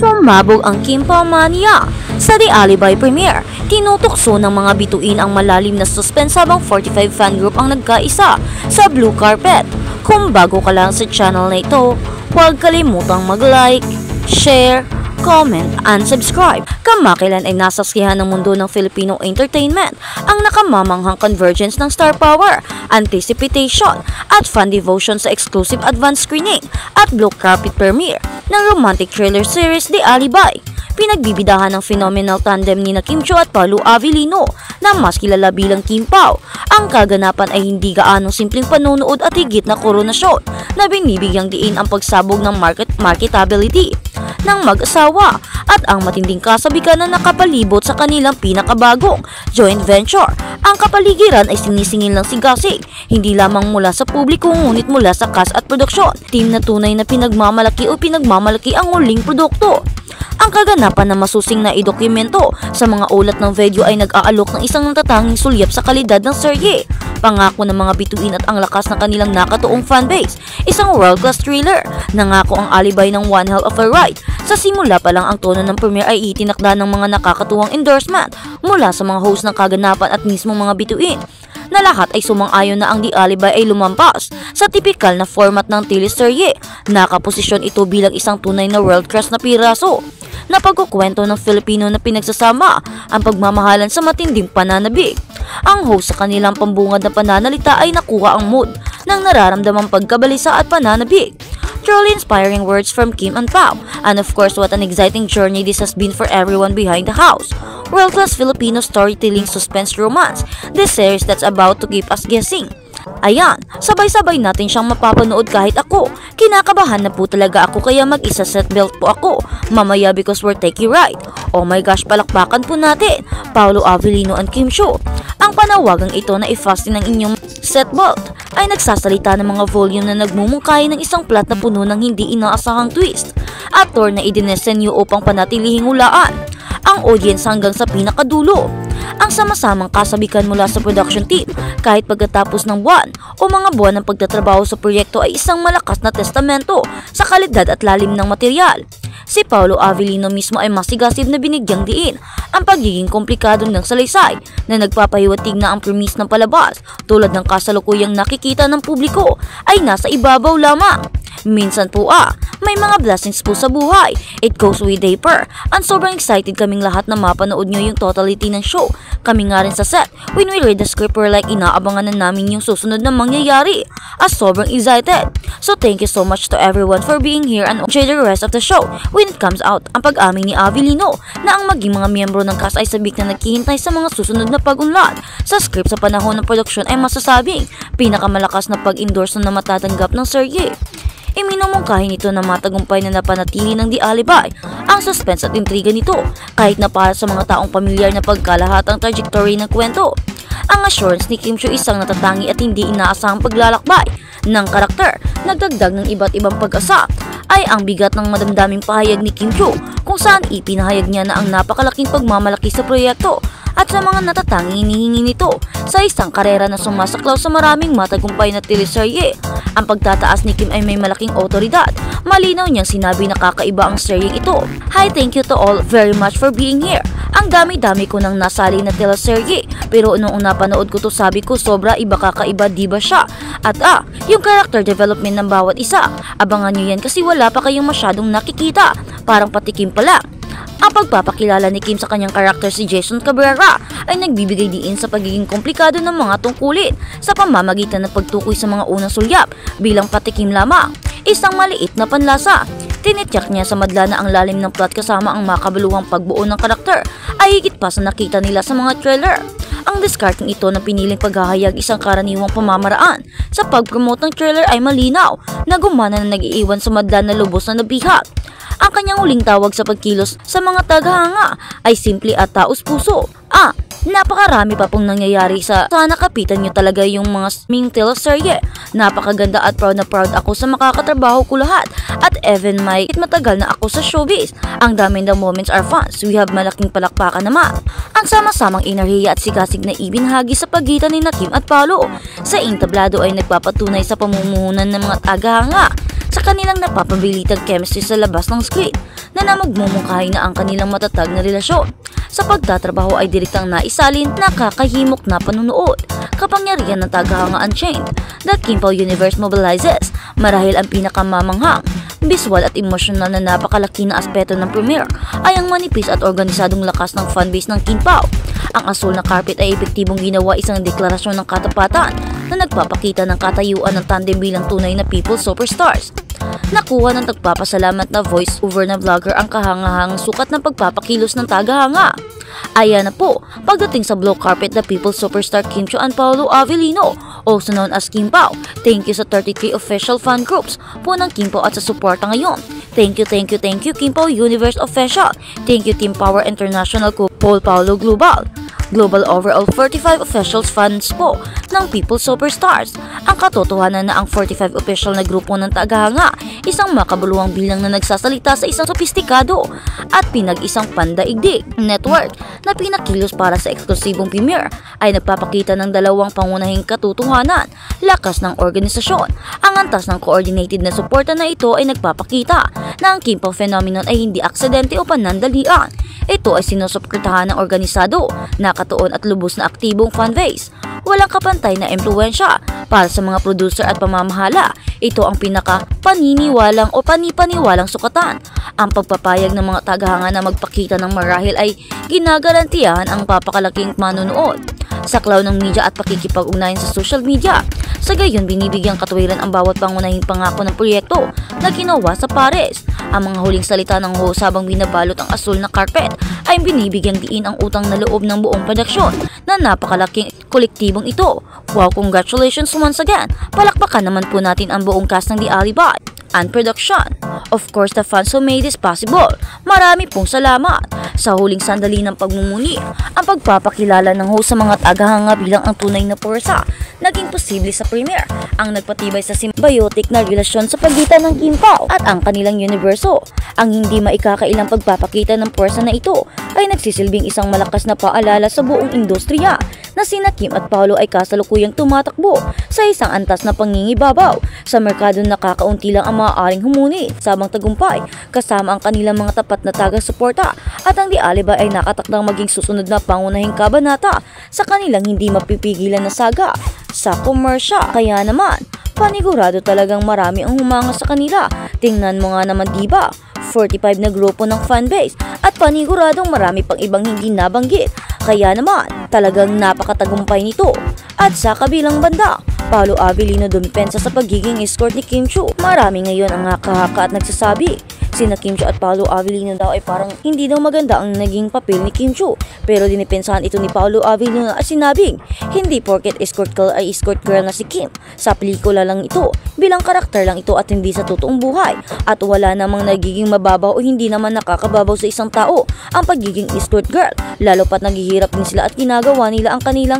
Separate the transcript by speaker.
Speaker 1: Sumabog ang Kim Pao mania sa The Alibi premiere. Tinutokso ng mga bituin ang malalim na suspense habang 45 fan group ang nagkaisa sa blue carpet. Kung bago ka lang sa channel na ito, huwag kalimutang mag-like, share, comment, and subscribe. Kamakailan ay nasaksihan ng mundo ng Filipino entertainment ang nakamamanghang convergence ng star power, anticipation, at fan devotion sa exclusive advance screening at blue carpet premiere ng romantic thriller series The Alibi. Pinagbibidahan ng phenomenal tandem ni Kim Chiu at Paolo Avellino na mas kilala bilang Kim Pao. Ang kaganapan ay hindi gaanong simpleng panonood at higit na koronasyon na binibigyang diin ang pagsabog ng marketability ng mag-asawa at ang matinding kasabikan na nakapalibot sa kanilang pinakabagong joint venture. Ang kapaligiran ay sinisingil ng sigasig, hindi lamang mula sa publiko ngunit mula sa cast at produksyon, team na tunay na pinagmamalaki ang huling produkto. Ang kaganapan na masusing na idokumento sa mga ulat ng video ay nag-aalok ng isang natatanging sulyap sa kalidad ng serye. Pangako ng mga bituin at ang lakas ng kanilang nakatuong fanbase. Isang world-class thriller. Nangako ang Alibi ng one hell of a ride. Sa simula pa lang ang tono ng premiere ay itinakda ng mga nakakatuwang endorsement mula sa mga host ng kaganapan at mismong mga bituin, na lahat ay sumang-ayon na ang The Alibi ay lumampas sa tipikal na format ng teleserye. Nakaposisyon ito bilang isang tunay na world-class na piraso na pagkukwento ng Filipino na pinagsasama ang pagmamahalan sa matinding pananabik. Ang host sa kanilang pambungad na pananalita ay nakuha ang mood ng nararamdamang pagkabalisa at pananabik. Truly inspiring words from Kim and Pao, and of course what an exciting journey this has been for everyone behind the house. World-class Filipino storytelling suspense romance, this series that's about to keep us guessing. Ayan, sabay-sabay natin siyang mapapanood kahit ako. Kinakabahan na po talaga ako kaya mag-isa set belt po ako mamaya because we're taking right. Oh my gosh, palakpakan po natin Paolo Avellino and Kim Chiu. Ang panawagang ito na i-fasten ng inyong set belt ay nagsasalita ng mga volume na nagmumungkahi ng isang plot na puno ng hindi inaasahang twist. Aktor na idinesenyo upang panatilihing hulaan ang audience hanggang sa pinakadulo. Ang sama-samang kasabikan mula sa production team kahit pagkatapos ng buwan o mga buwan ng pagtatrabaho sa proyekto ay isang malakas na testamento sa kalidad at lalim ng material. Si Paolo Avellino mismo ay masigasig na binigyang diin ang pagiging komplikado ng salaysay na nagpapahiwatig na ang premise ng palabas tulad ng kasalukuyang nakikita ng publiko ay nasa ibabaw lamang. Minsan po may mga blessings po sa buhay. It goes with Daper. And sobrang excited kaming lahat na mapanood nyo yung totality ng show. Kami nga rin sa set. When we read the script, we're like inaabangan na namin yung susunod na mangyayari. Sobrang excited. So thank you so much to everyone for being here and enjoy the rest of the show. When it comes out, ang pag-amin ni Avellino na ang maging mga miyembro ng cast ay sabik na naghihintay sa mga susunod na pag-unlad sa script sa panahon ng production ay masasabing pinakamalakas na pag-endorse na matatanggap ng serye. Iminumungkahi nito na matagumpay na napanatili ng The Alibi ang suspense at intriga nito kahit na para sa mga taong pamilyar na pagkalahatang trajectory ng kwento. Ang assurance ni Kim Chiu isang natatangi at hindi inaasahang paglalakbay ng karakter, nagdagdag ng iba't ibang pag-asa ay ang bigat ng madamdaming pahayag ni Kim Chiu kung saan ipinahayag niya na ang napakalaking pagmamalaki sa proyekto at sa mga natatanging hinihingi nito sa isang karera na sumasaklaw sa maraming matagumpay na teleserye. Ang pagtataas ni Kim ay may malaking otoridad. Malinaw niyang sinabi na kakaiba ang seryeng ito. Hi, thank you to all very much for being here. Ang dami-dami ko nang nasali na teleserye pero noong napanood ko to sabi ko sobra iba kakaiba diba siya. At yung character development ng bawat isa. Abangan niyo yan kasi wala pa kayong masyadong nakikita. Parang patikim pa lang. Ang pagpapakilala ni Kim sa kanyang karakter si Jason Cabrera ay nagbibigay diin sa pagiging komplikado ng mga tungkulin sa pamamagitan ng pagtukoy sa mga unang sulyap bilang patikim lamang. Isang maliit na panlasa. Tinityak niya sa madla na ang lalim ng plot kasama ang makabaluhang pagbuo ng karakter ay higit pa sa nakita nila sa mga trailer. Ang discarding ito na piniling paghahayag isang karaniwang pamamaraan sa pag-promote ng trailer ay malinaw na gumana na nag-iiwan sa madla na lubos na nabihat. Ang kanyang huling tawag sa pagkilos sa mga tagahanga ay simple at taos-puso. Napakarami pa pong nangyayari sa sana kapitan nyo talaga yung mga sming teleserye. Napakaganda at proud na proud ako sa makakatrabaho ko lahat. At even may matagal na ako sa showbiz. Ang dami ng moments are fun. We have malaking palakpakan naman. Ang sama-samang enerhiya at sigasig na ibinahagi sa pagitan ni Kim at Paolo sa entablado ay nagpapatunay sa pamumuhunan ng mga tagahanga sa kanilang napapabilitang chemistry sa labas ng screen na na magmumungkahi na ang kanilang matatag na relasyon. Sa pagtatrabaho ay direktang naisalin nakakahimok na panunood. Kapangyarihan ng tagahanga Unchained, The Kim Pao Universe mobilizes marahil ang pinakamamanghang, visual at emosyonal na napakalaki na aspeto ng premiere ay ang manipis at organisadong lakas ng fanbase ng Kim Pao. Ang asul na carpet ay epektibong ginawa isang deklarasyon ng katapatan na nagpapakita ng katayuan ng tandem bilang tunay na people superstars. Nakuha ng tagpapasalamat na voice-over na vlogger ang kahangahangang sukat ng pagpapakilos ng tagahanga. Ayan na po, pagdating sa blue carpet na people superstar Kim Chiu and Paolo Avellino, also known as Kim Pao. Thank you sa 33 official fan groups po ng Kim Pao at sa suporta ngayon. Thank you Kim Pao Universe Official. Thank you Team Power International ko Paul Paolo Global overall 45 officials fans po ng People Superstars. Ang katotohanan na ang 45 official na grupo ng tagahanga, isang makabuluhang bilang na nagsasalita sa isang sopistikado at pinag-isang pandaigdig network na pinakilos para sa eksklusibong premiere ay nagpapakita ng dalawang pangunahing katotohanan, lakas ng organisasyon. Ang antas ng coordinated na suporta na ito ay nagpapakita na ang Kim Pao phenomenon ay hindi aksidente o panandalian. Ito ay sinusuportahan ng organisado, nakatuon at lubos na aktibong fanbase. Walang kapantay na impluwensya para sa mga producer at pamamahala. Ito ang pinaka-paniniwalang o panipaniwalang sukatan. Ang pagpapayag ng mga tagahanga na magpakita ng marahil ay ginagarantiyahan ang papakalaking manunood sa cloud ng media at pakikipag-ugnayan sa social media. Sa gayon, binibigyang katuwiran ang bawat pangunahing pangako ng proyekto na ginawa sa Pares. Ang mga huling salita ng host habang binabalot ang asul na carpet ay binibigyang diin ang utang na loob ng buong produksyon na napakalaking kolektibong ito. Wow, congratulations once again! Palakpakan naman po natin ang buong cast ng The Alibi and production. Of course, the fans who made this possible. Marami pong salamat. Sa huling sandali ng pagmumuni, ang pagpapakilala ng host sa mga tagahanga bilang ang tunay na puwersa naging posible sa premiere, ang nagpatibay sa symbiotic na relasyon sa pagitan ng Kim Pao at ang kanilang universo. Ang hindi maikakailang pagpapakita ng puwersa na ito ay nagsisilbing isang malakas na paalala sa buong industriya na sina Kim at Paolo ay kasalukuyang tumatakbo sa isang antas na pangingibabaw sa merkado na kakaunti lang ang maaaring humuni sabang tagumpay kasama ang kanilang mga tapat na taga-suporta at ang The Alibi ay nakatakdang maging susunod na pangunahing kabanata sa kanilang hindi mapipigilan na saga sa komersya. Kaya naman, panigurado talagang marami ang humanga sa kanila. Tingnan mo nga naman diba, 45 na grupo ng fanbase at paniguradong marami pang ibang hindi nabanggit. Kaya naman, talagang napakatagumpay nito. At sa kabilang banda, Paolo Avellino dumipensa sa pagiging escort ni Kim Chiu. Marami ngayon ang haka-haka at nagsasabi sina Kim Chiu at Paolo Avellino daw ay parang hindi daw maganda ang naging papel ni Kim Chiu. Pero dinipensahan ito ni Paolo Avellino at sinabing hindi porket escort girl ay escort girl na si Kim. Sa pelikula lang ito, bilang karakter lang ito at hindi sa totoong buhay. At wala namang nagiging mababaw o hindi naman nakakababaw sa isang tao ang pagiging escort girl. Lalo pat naghihirap din sila at ginagawa nila ang kanilang